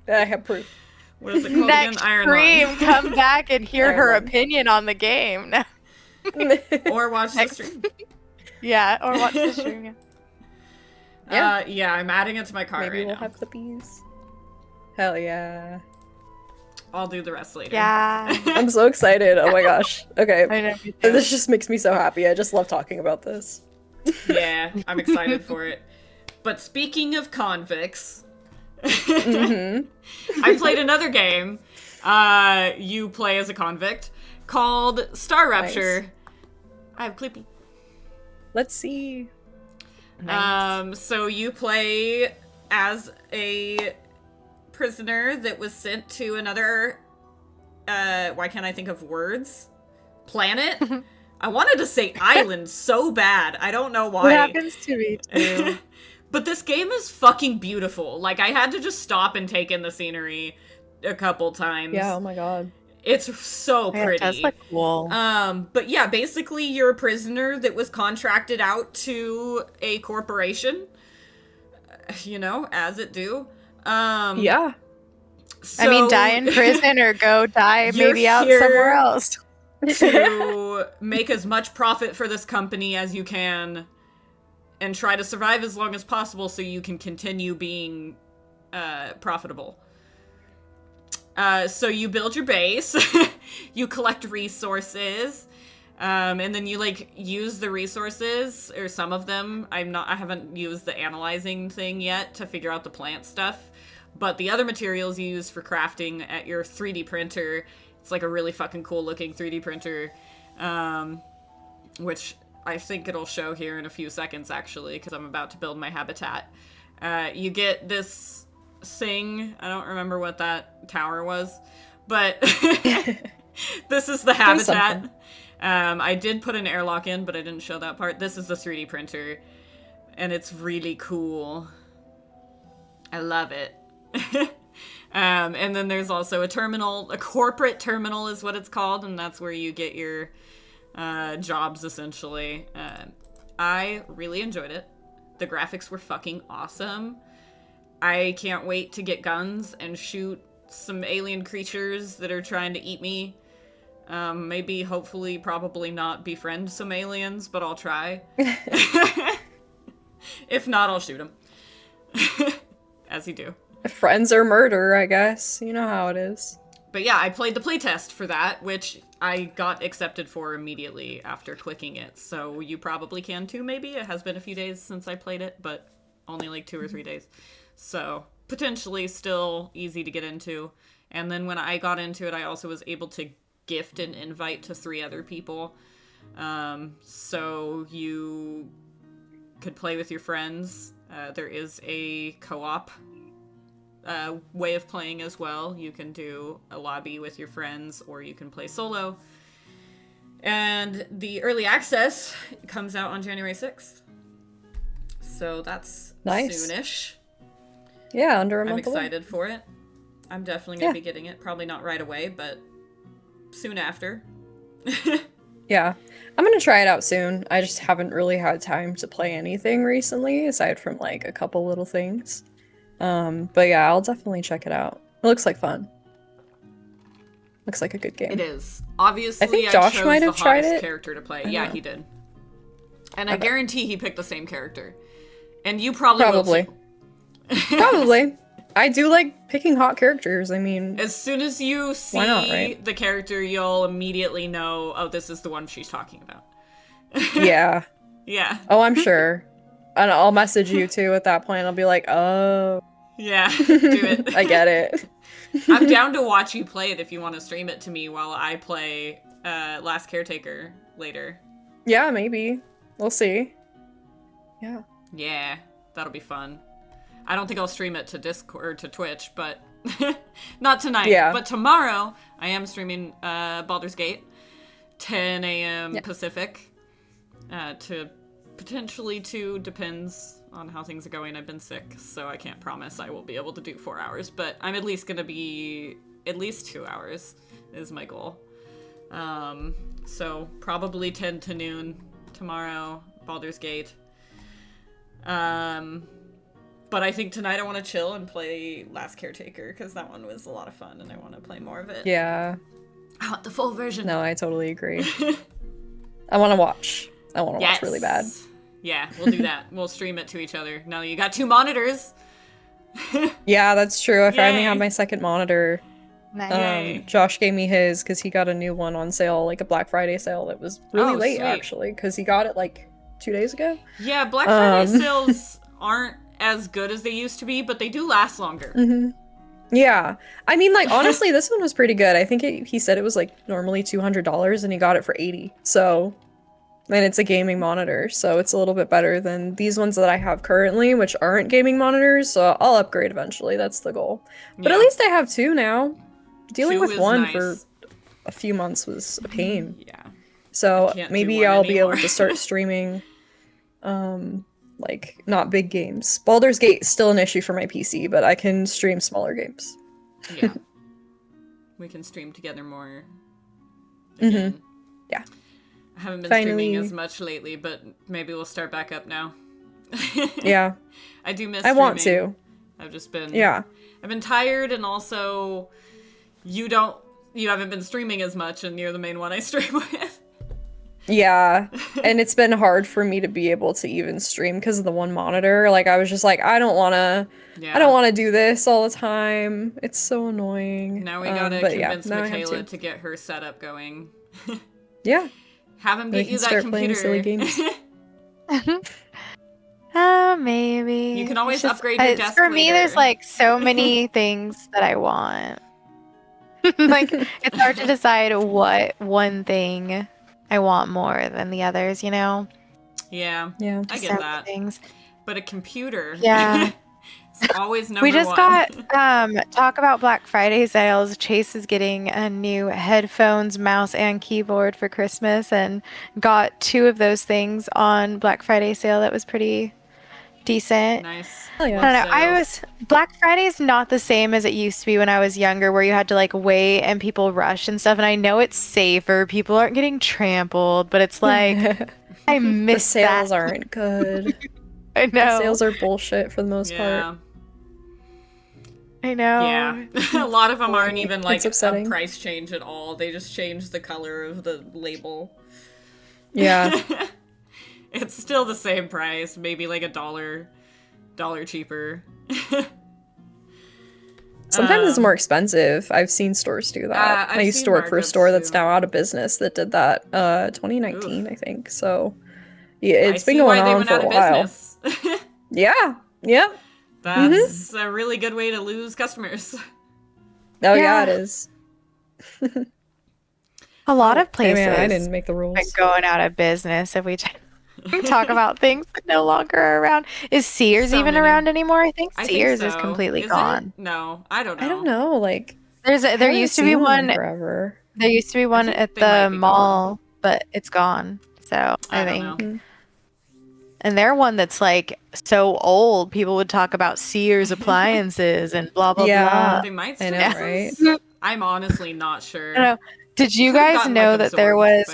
I have proof. What is it called Next again? Iron stream, Lung. come back and hear her opinion on the game. Or watch the stream. Yeah, or watch the stream. Yeah, I'm adding it to my cart. Maybe we'll have clippies. Hell yeah. I'll do the rest later. Yeah. I'm so excited. Oh my gosh. Okay. I know. This just makes me so happy. I just love talking about this. Yeah, I'm excited for it. But speaking of convicts, I played another game you play as a convict called Star Rapture. Nice. I have Clippy. Let's see. Nice. So you play as a prisoner that was sent to another, why can't I think of words? Planet? I wanted to say island so bad. I don't know why. What happens to me too? But this game is fucking beautiful. Like, I had to just stop and take in the scenery a couple times. Yeah, oh my god. It's so pretty. It does look cool. But yeah, basically you're a prisoner that was contracted out to a corporation. You know, as it do. Yeah. So I mean, die in prison or go die maybe out here somewhere else. to make as much profit for this company as you can and try to survive as long as possible so you can continue being profitable. So you build your base, you collect resources, and then you like use the resources, or some of them. I haven't used the analyzing thing yet to figure out the plant stuff, but the other materials you use for crafting at your 3D printer. It's like a really fucking cool looking 3D printer, which I think it'll show here in a few seconds actually, because I'm about to build my habitat. You get this thing. I don't remember what that tower was, but this is the habitat. I did put an airlock in, but I didn't show that part. This is the 3D printer, and it's really cool. I love it. And then there's also a terminal, a corporate terminal is what it's called, and that's where you get your jobs, essentially. I really enjoyed it. The graphics were fucking awesome. I can't wait to get guns and shoot some alien creatures that are trying to eat me. Maybe, hopefully, probably not befriend some aliens, but I'll try. If not, I'll shoot them. As you do. Friends or murder, I guess. You know how it is. But yeah, I played the playtest for that, which I got accepted for immediately after clicking it. So you probably can too, maybe. It has been a few days since I played it, but only like 2 or 3 days. So potentially still easy to get into. And then when I got into it, I also was able to gift an invite to 3 other people. So you could play with your friends. There is a co-op way of playing as well. You can do a lobby with your friends, or you can play solo. And the early access comes out on January 6th. So that's nice. soonish. Yeah, under a month I'm excited away. for it. I'm definitely going to be getting it. Probably not right away, but soon after. Yeah. I'm going to try it out soon. I just haven't really had time to play anything recently, aside from like a couple little things. But yeah, I'll definitely check it out. It looks like fun. Looks like a good game. It is. Obviously, I think Josh chose might have the tried hottest it. character to play. I Yeah, know. he did. And I Okay. guarantee he picked the same character. And you probably will Probably. too. Probably. I do like picking hot characters. I mean, As soon as you see Why not, right? the character, you'll immediately know, oh, this is the one she's talking about. yeah. Yeah. Oh, I'm sure. And I'll message you too at that point. I'll be like, oh, Yeah. Do it. I get it. I'm down to watch you play it if you want to stream it to me while I play Last Caretaker later. Yeah, maybe. We'll see. Yeah. Yeah, that'll be fun. I don't think I'll stream it to Discord or to Twitch, but not tonight. Yeah. But tomorrow, I am streaming Baldur's Gate, 10 a.m. Yeah. Pacific, to potentially 2, depends on how things are going. I've been sick, so I can't promise I will be able to do 4 hours, but I'm at least going to be at least 2 hours is my goal. So probably 10 to noon tomorrow, Baldur's Gate. But I think tonight I want to chill and play Last Caretaker, because that one was a lot of fun and I want to play more of it. Yeah. I want the full version. No, I totally agree. I want to watch. I want to watch really bad. Yeah, we'll do that. We'll stream it to each other. Now you got 2 monitors. Yeah, that's true. I finally Yay. have my second monitor. Nice. Yay. Josh gave me his because he got a new one on sale, like a Black Friday sale that was really Oh, late, sweet. actually, because he got it like 2 days ago. Yeah, Black Friday sales aren't as good as they used to be, but they do last longer. Mm-hmm. Yeah. I mean, like, honestly, this one was pretty good. I think he said it was like normally $200 and he got it for $80. So and it's a gaming monitor, so it's a little bit better than these ones that I have currently, which aren't gaming monitors. So I'll upgrade eventually. That's the goal. But at least I have two now. Dealing with one for a few months was a pain. Yeah. So maybe I'll be able to start streaming, like not big games. Baldur's Gate is still an issue for my PC, but I can stream smaller games. Yeah. We can stream together more. Again. Yeah. I haven't been streaming as much lately, but maybe we'll start back up now. Yeah. I do miss I streaming. want to. I've just been I've been tired, and also you haven't been streaming as much, and you're the main one I stream with. Yeah. And it's been hard for me to be able to even stream because of the one monitor. Like I was just like, I don't wanna do this all the time. It's so annoying. Now we gotta convince Michaela to get her setup going. Yeah. Have him get you that computer. Silly games. Maybe. You can always upgrade your desk For me, later. there's like so many things that I want. Like, it's hard to decide what one thing I want more than the others, you know? Yeah. I get that. Things. But a computer. Yeah. It's always number one. We just got talk about Black Friday sales. Chase is getting a new headphones, mouse, and keyboard for Christmas, and got 2 of those things on Black Friday sale. That was pretty decent. Nice. Oh, yeah. I don't know. Black Friday is not the same as it used to be when I was younger, where you had to like wait and people rush and stuff. And I know it's safer; people aren't getting trampled, but it's like I miss the sales aren't good. I know the sales are bullshit for the most part. I know. Yeah. A lot of them aren't even like a price change at all. They just change the color of the label. Yeah. It's still the same price, maybe like $1 cheaper. Sometimes it's more expensive. I've seen stores do that. I used to work for a store that's now out of business that did that 2019, I think. So yeah, it's been going on for a while. Yeah. Yep. That's a really good way to lose customers. Oh yeah, it is. A lot of places. Hey, man, I didn't make the rules. Are going out of business if we talk about things that no longer are around. Is Sears even around anymore? I think Sears is completely gone. No, I don't know. I don't know. Like there used to be one forever. There used to be one at the mall, but it's gone. So I think. And they're one that's like so old. People would talk about Sears appliances and blah blah blah. They might still, right? I'm honestly not sure. I know. Did you guys know that there was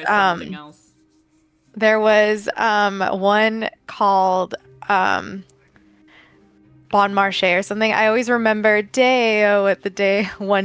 one called Bon Marché or something? I always remember one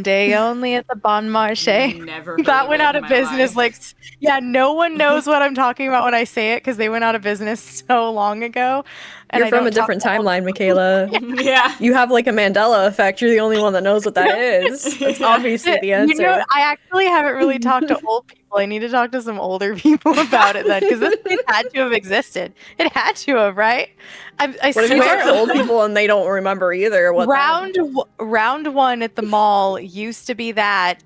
day only at the Bon Marché. Never. That went out of business. Life. No one knows what I'm talking about when I say it because they went out of business so long ago. And You're from a different timeline, Michaela. Yeah. You have like a Mandela effect. You're the only one that knows what that is. That's obviously the answer. You know, I actually haven't really talked to old people. I need to talk to some older people about it then, because this thing had to have existed. It had to have, right? I what if you talk to old people and they don't remember either? What round one at the mall used to be that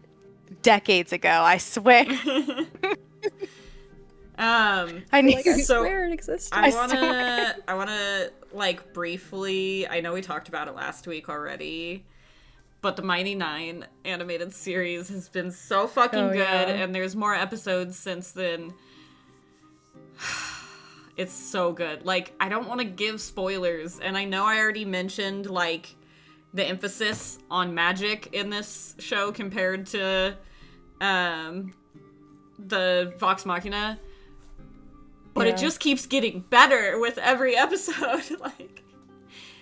decades ago. I swear. I swear it existed. I wanna like briefly. I know we talked about it last week already, but the Mighty Nine animated series has been so fucking good, and there's more episodes since then. It's so good. Like, I don't want to give spoilers, and I know I already mentioned like the emphasis on magic in this show compared to the Vox Machina. But it just keeps getting better with every episode. Like,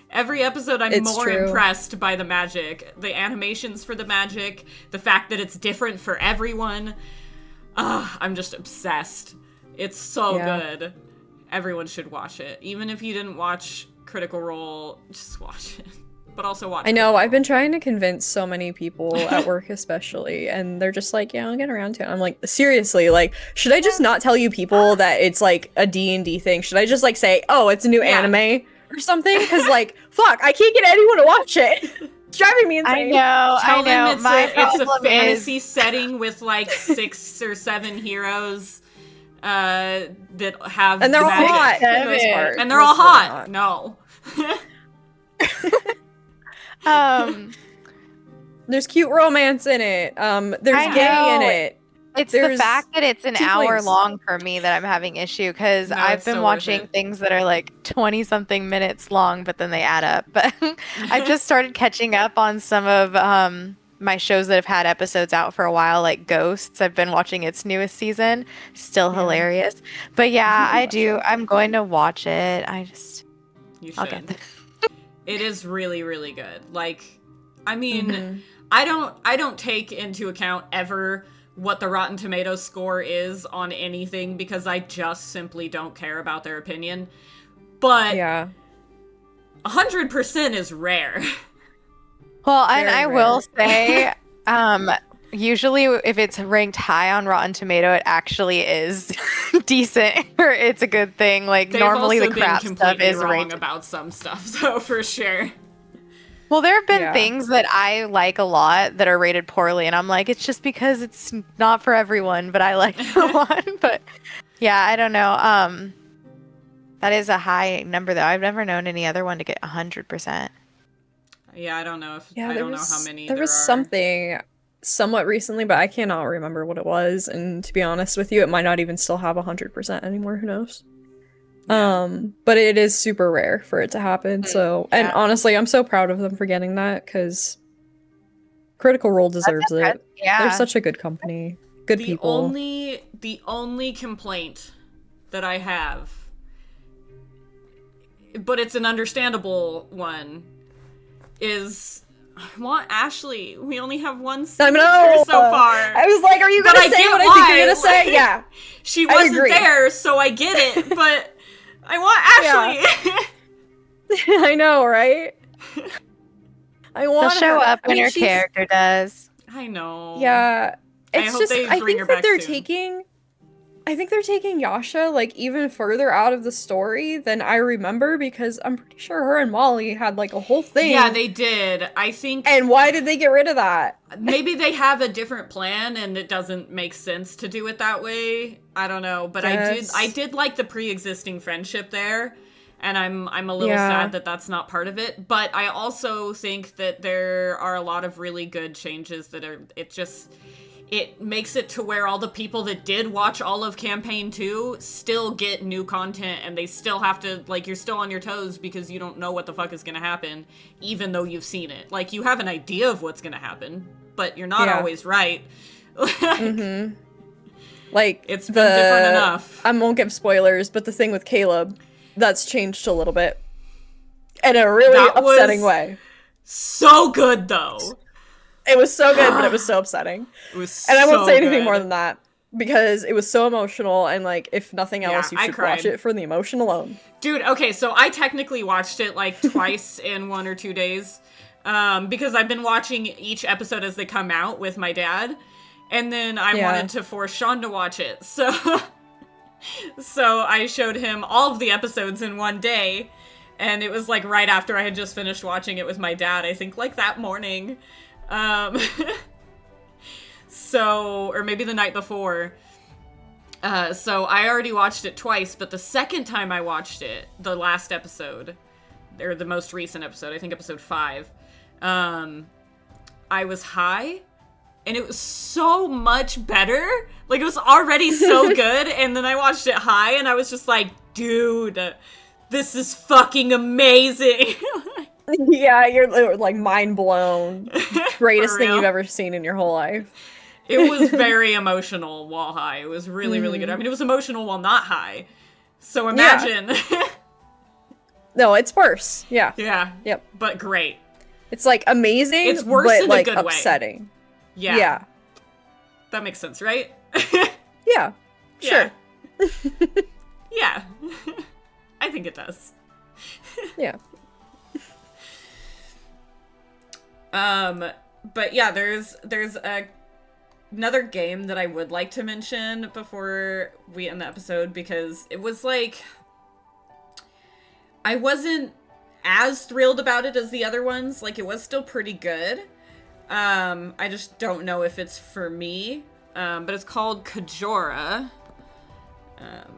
every episode I'm more impressed by the magic. The animations for the magic. The fact that it's different for everyone. I'm just obsessed. It's so good. Everyone should watch it. Even if you didn't watch Critical Role, just watch it. But also watch it. I know, I've been trying to convince so many people at work especially, and they're just like, yeah, I'll get around to it. I'm like, seriously, like, should I just not tell you people that it's like a D&D thing? Should I just like say, oh, it's a new anime or something? Because like, fuck, I can't get anyone to watch it. It's driving me insane. Tell them it's a fantasy setting with like 6 or 7 heroes. that have And they're all magic. hot for the most part. And they're all hot. No. There's cute romance in it. There's I gay know. in it. It's There's the fact that it's an hour tieflings. long for me that I'm having issue, because No, I've it's been so worth watching it. things that are like 20-something minutes long, but then they add up. But I've just started catching up on some of my shows that have had episodes out for a while, like Ghosts. I've been watching its newest season. Still hilarious. But yeah, I do. I'm going to watch it. You I'll should. get there. It is really, really good. Like, I mean, Mhm. I don't take into account ever what the Rotten Tomatoes score is on anything, because I just simply don't care about their opinion. But Yeah. 100% is rare. Well, and Very I rare. will say, usually if it's ranked high on Rotten Tomato, it actually is decent, or it's a good thing. Like, They've normally also the crap been stuff completely is wrong ranked. about some stuff, though, for sure. Well, there have been Yeah. things that I like a lot that are rated poorly, and I'm like, it's just because it's not for everyone, but I like it a lot. But yeah, I don't know. That is a high number, though. I've never known any other one to get 100%. Yeah, I don't know if Yeah, I there don't know was how many there there was are. something somewhat recently, but I cannot remember what it was. And to be honest with you, it might not even still have 100% anymore. Who knows? Yeah. But it is super rare for it to happen. So, and yeah. honestly, I'm so proud of them for getting that, because Critical Role deserves it. Yeah. They're such a good company, good the people. the only complaint that I have, but it's an understandable one, is I want Ashley. We only have one I signature know. so far. I was like, "Are you But gonna I say get what I why. think you're gonna say?" Like, Yeah, She I wasn't agree. there, so I get it, but I want Ashley. I know, right? I She'll want show her. up I when mean, her she's character does. I know. yeah. I It's hope just they I bring her think that back they're soon. taking. I think they're taking Yasha like even further out of the story than I remember, because I'm pretty sure her and Molly had like a whole thing. Yeah, they did. I think. And why did they get rid of that? Maybe they have a different plan and it doesn't make sense to do it that way. I don't know, but Yes. I did like the pre-existing friendship there, and I'm a little Yeah. sad that that's not part of it, but I also think that there are a lot of really good changes that are it makes it to where all the people that did watch all of campaign 2 still get new content, and they still have to, like, you're still on your toes because you don't know what the fuck is going to happen, even though you've seen it. Like, you have an idea of what's going to happen, but you're not Yeah. always right. Mm-hmm. Like, It's been different enough. I won't give spoilers, but the thing with Caleb, that's changed a little bit. In a really That was- upsetting way. So good, though. It was so good, but it was so upsetting. It was And I won't so say anything good. more than that, because it was so emotional, and like, if nothing else, Yeah, you I should cried. watch it for the emotion alone. Dude, okay, so I technically watched it like twice in 1 or 2 days, because I've been watching each episode as they come out with my dad, and then I Yeah. wanted to force Sean to watch it, so so I showed him all of the episodes in one day, and it was like right after I had just finished watching it with my dad, I think like that morning, so, or maybe the night before. So I already watched it twice, but the second time I watched it, the last episode, or the most recent episode, I think episode 5, I was high, and it was so much better. Like, it was already so good, and then I watched it high, and I was just like, dude, this is fucking amazing. Yeah, you're like mind blown. Greatest For thing real. you've ever seen in your whole life. It was very emotional while high. It was really, really good. I mean, it was emotional while not high. So imagine. No, it's worse. Yeah. Yeah. Yep. But great. It's like amazing, It's worse but in a like good way. upsetting. Yeah. Yeah. That makes sense, right? Yeah. Sure. Yeah. I think it does. Yeah. But yeah, there's another game that I would like to mention before we end the episode, because it was like, I wasn't as thrilled about it as the other ones. Like, it was still pretty good. I just don't know if it's for me. But it's called Kajora.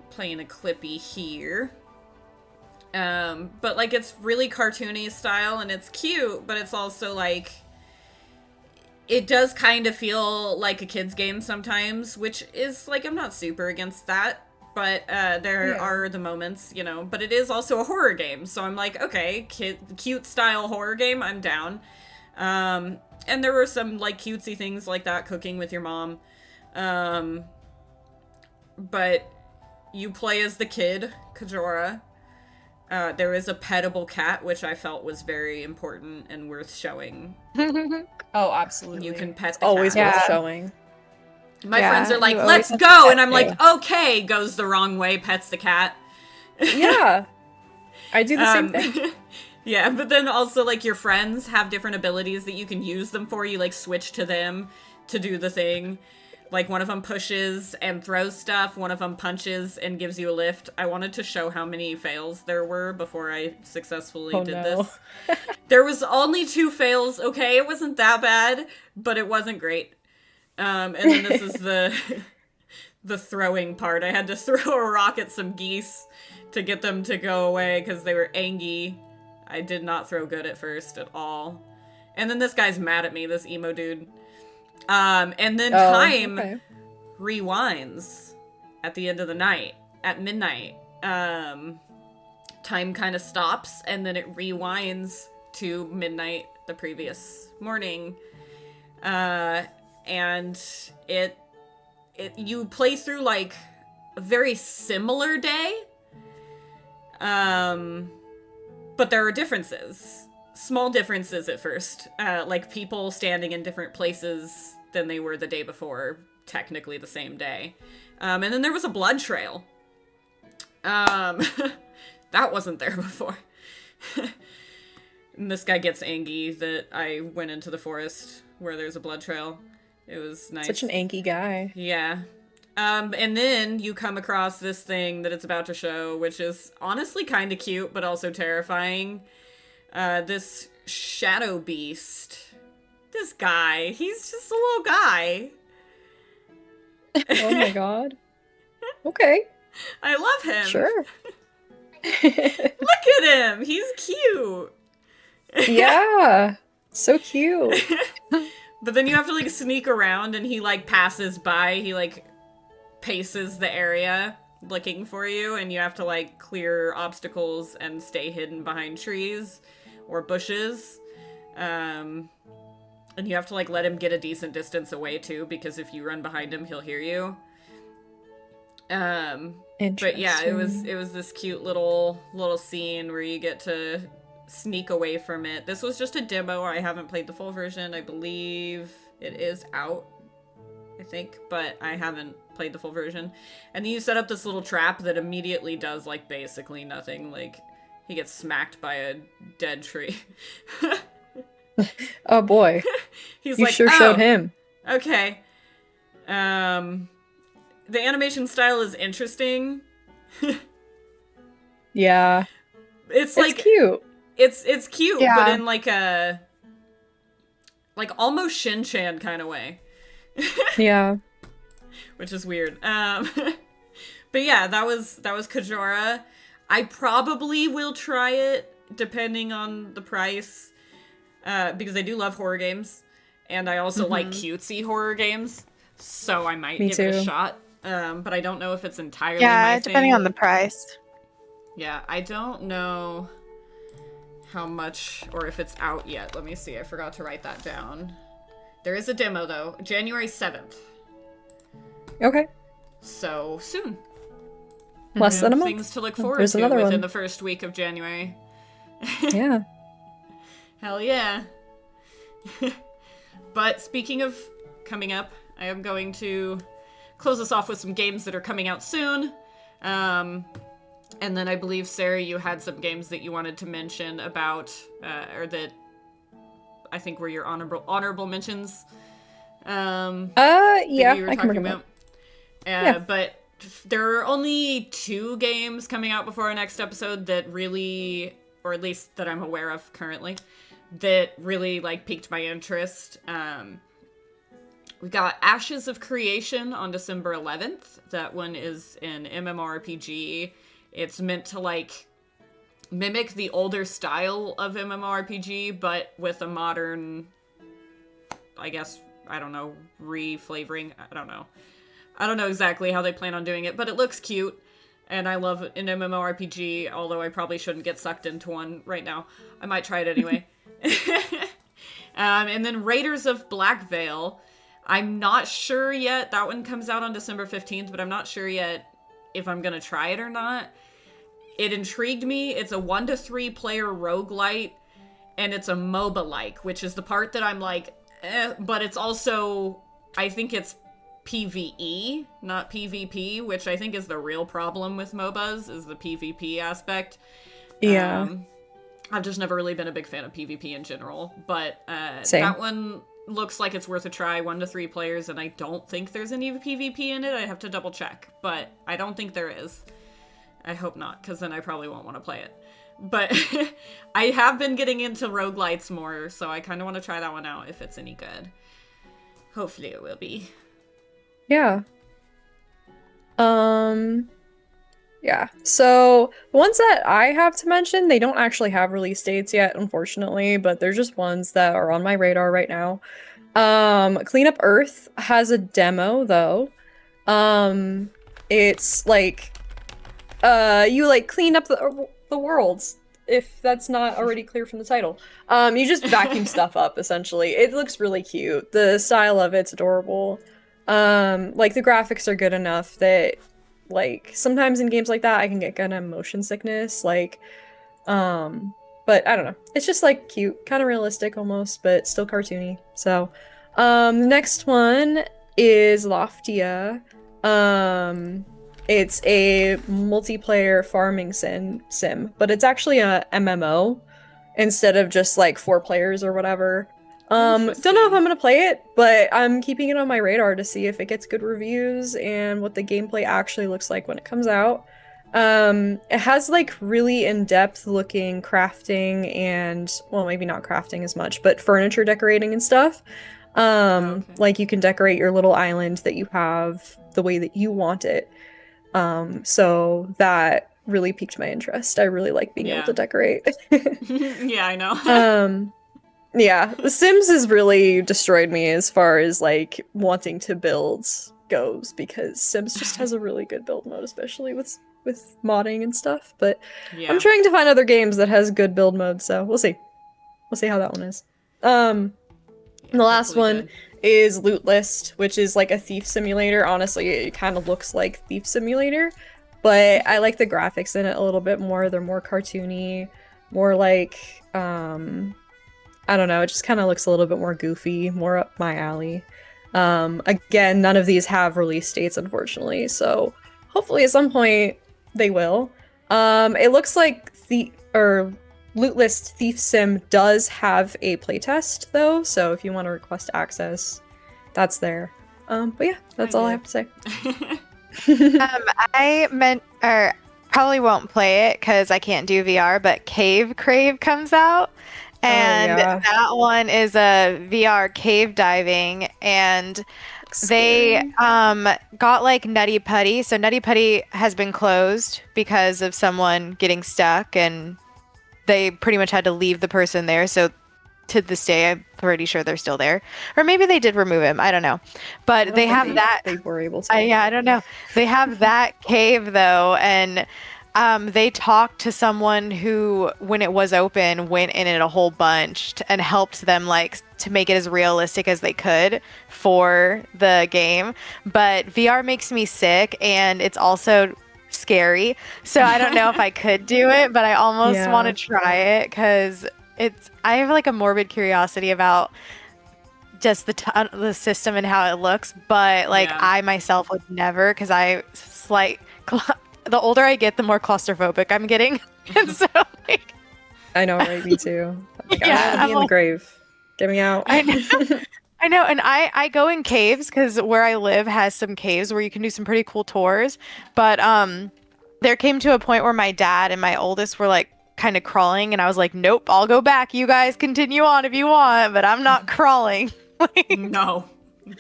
playing a clippy here. But like it's really cartoony style and it's cute, but it's also like it does kind of feel like a kid's game sometimes, which is like I'm not super against that, but there are the moments, you know, but it is also a horror game, so I'm like, okay, cute style horror game, I'm down. And there were some like cutesy things like that, cooking with your mom. But you play as the kid, Kajora. There is a pettable cat, which I felt was very important and worth showing. Oh, absolutely. You can pet the always cat. worth showing. My friends are like, you let's always go! And I'm too. like, okay, goes the wrong way, pets the cat. Yeah. I do the same thing. Yeah, but then also, like, your friends have different abilities that you can use them for. You, like, switch to them to do the thing. Like, one of them pushes and throws stuff. One of them punches and gives you a lift. I wanted to show how many fails there were before I successfully did this. There was only 2 fails, okay? It wasn't that bad, but it wasn't great. And then this is the throwing part. I had to throw a rock at some geese to get them to go away because they were angry. I did not throw good at first at all. And then this guy's mad at me, this emo dude. And then time rewinds at the end of the night, at midnight. Time kind of stops, and then it rewinds to midnight the previous morning. And you play through, like, a very similar day. But there are differences. Small differences at first. Like, people standing in different places than they were the day before, technically the same day. And then there was a blood trail. That wasn't there before. And this guy gets angry that I went into the forest where there's a blood trail. It was nice. Such an anky guy. Yeah. And then you come across this thing that it's about to show, which is honestly kind of cute, but also terrifying. This shadow beast. This guy. He's just a little guy. Oh my god. Okay. I love him. Sure. Look at him. He's cute. Yeah. So cute. But then you have to, like, sneak around, and he, like, passes by. He, like, paces the area looking for you, and you have to, like, clear obstacles and stay hidden behind trees or bushes. And you have to, like, let him get a decent distance away, too, because if you run behind him, he'll hear you. But yeah, it was this cute little scene where you get to sneak away from it. This was just a demo. I haven't played the full version. I believe it is out, I think, but I haven't played the full version. And then you set up this little trap that immediately does, like, basically nothing. Like, he gets smacked by a dead tree. Oh boy. He's You like, sure oh, showed him. okay. The animation style is interesting. Yeah. It's like cute. It's cute, Yeah. but in like a almost Shin-chan kind of way. Yeah. Which is weird. But yeah, that was Kajora. I probably will try it depending on the price. Because I do love horror games. And I also like cutesy horror games. So I might give it a shot. But I don't know if it's entirely my depending thing. on the price. Yeah, I don't know how much, or if it's out yet. Let me see, I forgot to write that down. There is a demo, though. January 7th. Okay. So, soon. Less than a month. Things to look forward There's to another within one. the first week of January. Yeah. Hell yeah. But speaking of coming up, I am going to close us off with some games that are coming out soon. And then I believe, Sarah, you had some games that you wanted to mention about, or that I think were your honorable mentions. Yeah, that you were I can talking bring them about. up. Yeah. But there are only 2 games coming out before our next episode that really, or at least that I'm aware of currently, that really, like, piqued my interest. We got Ashes of Creation on December 11th. That one is an MMORPG. It's meant to, like, mimic the older style of MMORPG, but with a modern, I guess, I don't know, reflavoring. I don't know. I don't know exactly how they plan on doing it, but it looks cute. And I love an MMORPG, although I probably shouldn't get sucked into one right now. I might try it anyway. And then Raiders of Black Veil. I'm not sure yet. That one comes out on December 15th, but I'm not sure yet if I'm going to try it or not. It intrigued me. It's a 1 to 3 player roguelite, and it's a MOBA-like, which is the part that I'm like, but it's also, I think it's PvE, not PvP, which I think is the real problem with MOBAs, is the PvP aspect. Yeah. I've just never really been a big fan of PvP in general, but Same. that one looks like it's worth a try, 1 to 3 players, and I don't think there's any PvP in it. I have to double check, but I don't think there is. I hope not, because then I probably won't want to play it. But I have been getting into roguelites more, so I kind of want to try that one out if it's any good. Hopefully it will be. Yeah. Yeah. So the ones that I have to mention, they don't actually have release dates yet, unfortunately, but they're just ones that are on my radar right now. Clean Up Earth has a demo though. It's like you like clean up the worlds, if that's not already clear from the title. You just vacuum stuff up essentially. It looks really cute. The style of it's adorable. Like the graphics are good enough that like sometimes in games like that I can get kind of motion sickness, like but I don't know. It's just like cute, kind of realistic almost, but still cartoony. So the next one is Loftia. It's a multiplayer farming sim, but it's actually a MMO instead of just like 4 players or whatever. Don't know if I'm gonna play it, but I'm keeping it on my radar to see if it gets good reviews and what the gameplay actually looks like when it comes out. It has like really in-depth looking crafting and, well, maybe not crafting as much, but furniture decorating and stuff. Okay. Like you can decorate your little island that you have the way that you want it. So that really piqued my interest. I really like being able to decorate. Yeah, I know. Yeah, The Sims has really destroyed me as far as like wanting to build goes, because Sims just has a really good build mode, especially with modding and stuff. But Yeah. I'm trying to find other games that has good build mode, so we'll see. We'll see how that one is. The last one is Loot List, which is like a thief simulator. Honestly, it kind of looks like Thief Simulator, but I like the graphics in it a little bit more. They're more cartoony, more like I don't know, it just kind of looks a little bit more goofy, more up my alley. Again, none of these have release dates, unfortunately, so hopefully at some point they will. It looks like Loot List Thief Sim does have a playtest, though, so if you want to request access, that's there. But yeah, that's all I have to say. I probably won't play it because I can't do VR, but Cave Crave comes out. And that one is a VR cave diving, and they got like Nutty Putty. So Nutty Putty has been closed because of someone getting stuck, and they pretty much had to leave the person there. So to this day, I'm pretty sure they're still there, or maybe they did remove him. I don't know, but they have that. They were able to. Yeah, I don't know. They have that cave though, and they talked to someone who, when it was open, went in it a whole bunch and helped them like to make it as realistic as they could for the game. But VR makes me sick, and it's also scary. So I don't know if I could do it, but I almost want to try it because I have like a morbid curiosity about just the system and how it looks. But like I myself would never, because the older I get, the more claustrophobic I'm getting. And so, like, I know, right? Me too. Like, I want to be in the grave. Get me out. I know. And I go in caves because where I live has some caves where you can do some pretty cool tours. But there came to a point where my dad and my oldest were like kind of crawling, and I was like, nope, I'll go back. You guys continue on if you want, but I'm not crawling. No,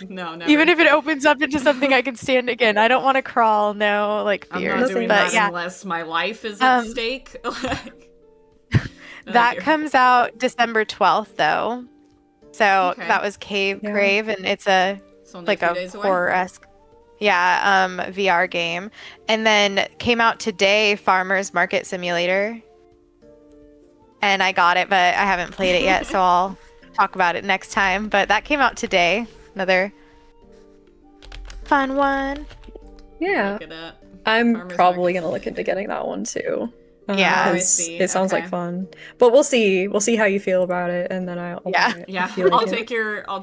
No, never. Even if it opens up into something I can stand again. I don't want to crawl, no, like, I'm fears. not doing but that yeah, unless my life is at stake. that comes out December 12th, though. So Okay. that was Cave Yeah. Crave, and it's a only like a few a days away. horror-esque, VR game. And then came out today, Farmers Market Simulator. And I got it, but I haven't played it yet, so I'll talk about it next time. But that came out today. Another fun one. Yeah. Look it up. I'm Farmers probably Market gonna look into getting that one too. Yeah. Oh, I 'cause see. it sounds like Okay. fun. But we'll see. We'll see how you feel about it, and then I'll Yeah. buy it Yeah, if you like I'll it.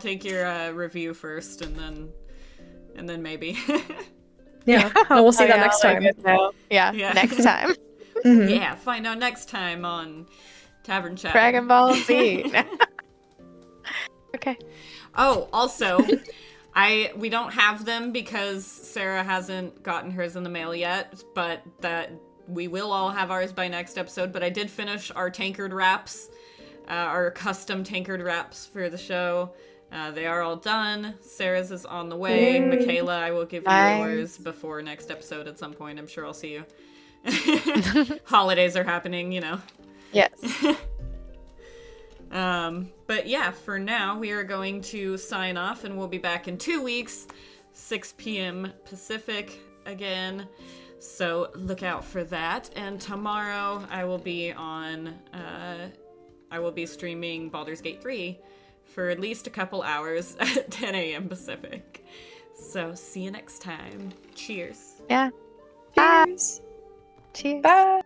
take your review first, and then maybe. Yeah. No, we'll see that next I'll let time. you know. Yeah, Yeah. next time. Mhm. Yeah, find out next time on Tavern Chatter. Dragon Ball Z. Okay. Oh, also, we don't have them because Sarah hasn't gotten hers in the mail yet, but that we will all have ours by next episode. But I did finish our tankard wraps, our custom tankard wraps for the show. They are all done. Sarah's is on the way. Yay. Michaela, I will give you Nice. yours before next episode at some point. I'm sure I'll see you. Holidays are happening, you know. Yes. But yeah, for now, we are going to sign off, and we'll be back in 2 weeks, 6 p.m. Pacific again. So look out for that. And tomorrow, I will be streaming Baldur's Gate 3 for at least a couple hours at 10 a.m. Pacific. So see you next time. Cheers. Yeah. Cheers. Cheers. Bye.